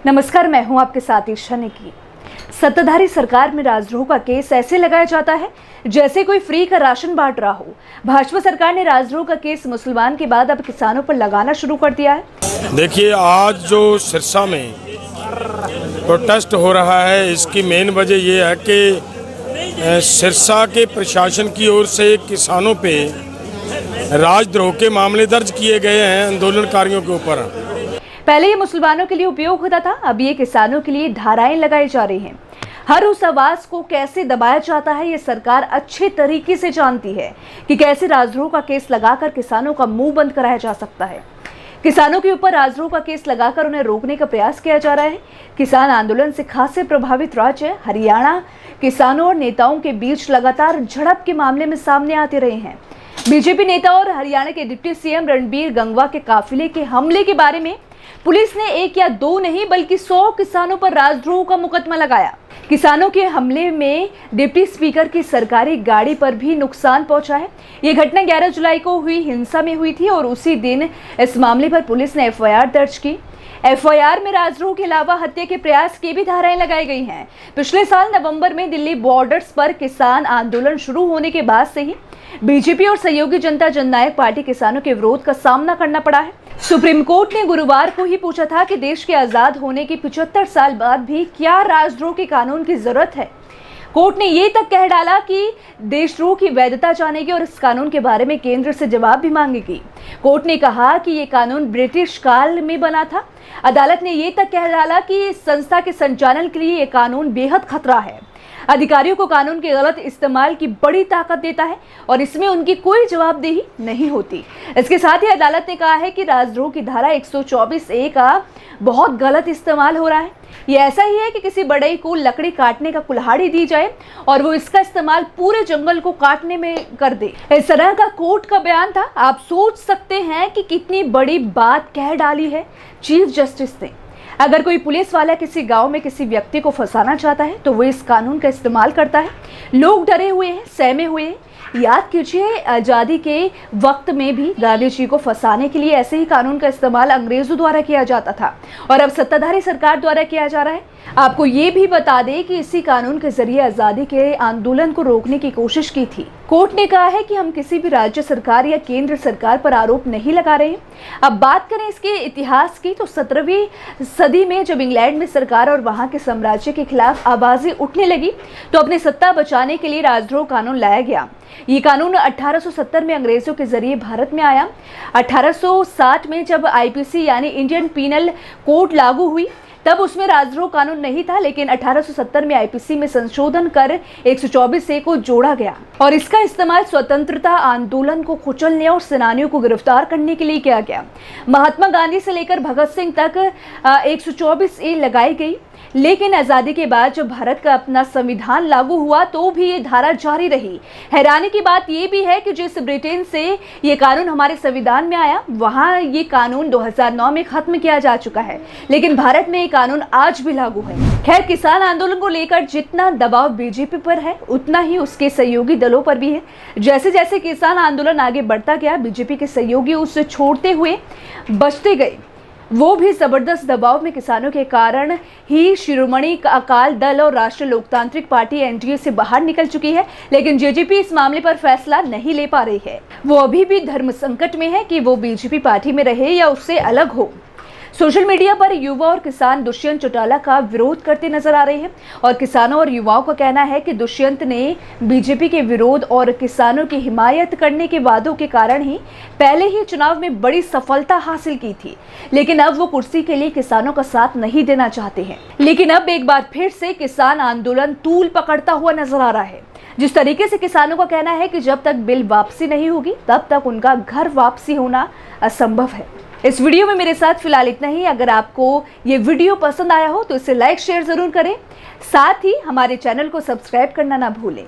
नमस्कार, मैं हूं आपके साथ ईशा निकी। सत्ताधारी सरकार में राजद्रोह का केस ऐसे लगाया जाता है जैसे कोई फ्री का राशन बांट रहा हो। भाजपा सरकार ने राजद्रोह का केस मुसलमान के बाद अब किसानों पर लगाना शुरू कर दिया है। देखिए, आज जो सिरसा में प्रोटेस्ट हो रहा है, इसकी मेन वजह यह है कि सिरसा के प्रशासन की ओर से किसानों पे राजद्रोह के मामले दर्ज किए गए हैं आंदोलनकारियों के ऊपर। पहले ये मुसलमानों के लिए उपयोग होता था, अब ये किसानों के लिए धाराएं लगाई जा रही हैं। हर उस आवाज को कैसे दबाया जाता है, ये सरकार अच्छे तरीके से जानती है कि कैसे राजद्रोह का केस लगाकर किसानों का मुंह बंद कराया जा सकता है। किसानों के ऊपर राजद्रोह का केस लगाकर उन्हें रोकने का प्रयास किया जा रहा है। किसान आंदोलन से खासे प्रभावित राज्य हरियाणा किसानों और नेताओं के बीच लगातार झड़प के मामले में सामने आते रहे हैं। बीजेपी नेता और हरियाणा के डिप्टी सीएम रणबीर गंगवा के काफिले के हमले के बारे में पुलिस ने 1 या 2 नहीं बल्कि 100 किसानों पर राजद्रोह का मुकदमा लगाया। किसानों के हमले में डिप्टी स्पीकर की सरकारी गाड़ी पर भी नुकसान पहुंचा है। ये घटना 11 जुलाई को हुई हिंसा में हुई थी और उसी दिन इस मामले पर पुलिस ने एफआईआर दर्ज की। एफआईआर में राजद्रोह के अलावा हत्या के प्रयास की भी धाराएं लगाई गई हैं। पिछले साल नवंबर में दिल्ली बॉर्डर्स पर किसान आंदोलन शुरू होने के बाद से ही बीजेपी और सहयोगी जनता जननायक पार्टी किसानों के विरोध का सामना करना पड़ा है। सुप्रीम कोर्ट ने गुरुवार को ही पूछा था कि देश के आजाद होने के 75 साल बाद भी क्या राजद्रोह के कानून की जरूरत है। कोर्ट ने ये तक कह डाला कि देशद्रोह की वैधता जानेगी और इस कानून के बारे में केंद्र से जवाब भी मांगेगी। कोर्ट ने कहा कि ये कानून ब्रिटिश काल में बना था। अदालत ने ये तक कह डाला कि इस संस्था के संचालन के लिए ये कानून बेहद खतरा है। अधिकारियों को कानून के गलत इस्तेमाल की बड़ी ताकत देता है और इसमें उनकी कोई जवाबदेही नहीं होती। इसके साथ ही अदालत ने कहा है कि राजद्रोह की धारा 124A का बहुत गलत इस्तेमाल हो रहा है। ये ऐसा ही है कि किसी बढ़ई को लकड़ी काटने का कुल्हाड़ी दी जाए और वो इसका इस्तेमाल पूरे जंगल को काटने में कर दे। इस तरह का कोर्ट का बयान था। आप सोच सकते हैं कि कितनी बड़ी बात कह डाली है चीफ जस्टिस ने। अगर कोई पुलिस वाला किसी गांव में किसी व्यक्ति को फंसाना चाहता है तो वो इस कानून का इस्तेमाल करता है। लोग डरे हुए हैं, सहमे हुए हैं। याद कीजिए, आज़ादी के वक्त में भी गांधी जी को फंसाने के लिए ऐसे ही कानून का इस्तेमाल अंग्रेजों द्वारा किया जाता था और अब सत्ताधारी सरकार द्वारा किया जा रहा है। आपको ये भी बता दें कि इसी कानून के जरिए आज़ादी के आंदोलन को रोकने की कोशिश की थी। कोर्ट ने कहा है कि हम किसी भी राज्य सरकार या केंद्र सरकार पर आरोप नहीं लगा रहे हैं। अब बात करें इसके इतिहास की, तो 17वीं सदी में जब इंग्लैंड में सरकार और वहां के साम्राज्य के खिलाफ आवाजें उठने लगी तो अपनी सत्ता बचाने के लिए राजद्रोह कानून लाया गया। ये कानून 1870 में अंग्रेजों के जरिए भारत में आया। 1860 में जब आईपीसी यानी इंडियन पीनल कोड लागू हुई तब उसमें राजद्रोह कानून नहीं था, लेकिन 1870 में आईपीसी में संशोधन कर 124A को जोड़ा गया और इसका इस्तेमाल स्वतंत्रता आंदोलन को कुचलने और सेनानियों को गिरफ्तार करने के लिए किया गया। महात्मा गांधी से लेकर भगत सिंह तक 124A लगाई गई, लेकिन आज़ादी के बाद जब भारत का अपना संविधान लागू हुआ तो भी ये धारा जारी रही। हैरानी की बात ये भी है कि जिस ब्रिटेन से ये कानून हमारे संविधान में आया वहाँ ये कानून 2009 में खत्म किया जा चुका है, लेकिन भारत में ये कानून आज भी लागू है। खैर, किसान आंदोलन को लेकर जितना दबाव बीजेपी पर है उतना ही उसके सहयोगी दलों पर भी है। जैसे जैसे किसान आंदोलन आगे बढ़ता गया, बीजेपी के सहयोगी उसे छोड़ते हुए बचते गए। वो भी जबरदस्त दबाव में किसानों के कारण ही शिरोमणि अकाली दल और राष्ट्रीय लोकतांत्रिक पार्टी एनडीए से बाहर निकल चुकी है, लेकिन जेजेपी इस मामले पर फैसला नहीं ले पा रही है। वो अभी भी धर्म संकट में है कि वो बीजेपी पार्टी में रहे या उससे अलग हो। सोशल मीडिया पर युवा और किसान दुष्यंत चौटाला का विरोध करते नजर आ रहे हैं और किसानों और युवाओं का कहना है कि दुष्यंत ने बीजेपी के विरोध और किसानों की हिमायत करने के वादों के कारण ही पहले ही चुनाव में बड़ी सफलता हासिल की थी, लेकिन अब वो कुर्सी के लिए किसानों का साथ नहीं देना चाहते हैं। लेकिन अब एक बार फिर से किसान आंदोलन तूल पकड़ता हुआ नजर आ रहा है। जिस तरीके से किसानों का कहना है कि जब तक बिल वापसी नहीं होगी तब तक उनका घर वापसी होना असंभव है। इस वीडियो में मेरे साथ फिलहाल इतना ही। अगर आपको ये वीडियो पसंद आया हो तो इसे लाइक शेयर जरूर करें, साथ ही हमारे चैनल को सब्सक्राइब करना ना भूलें।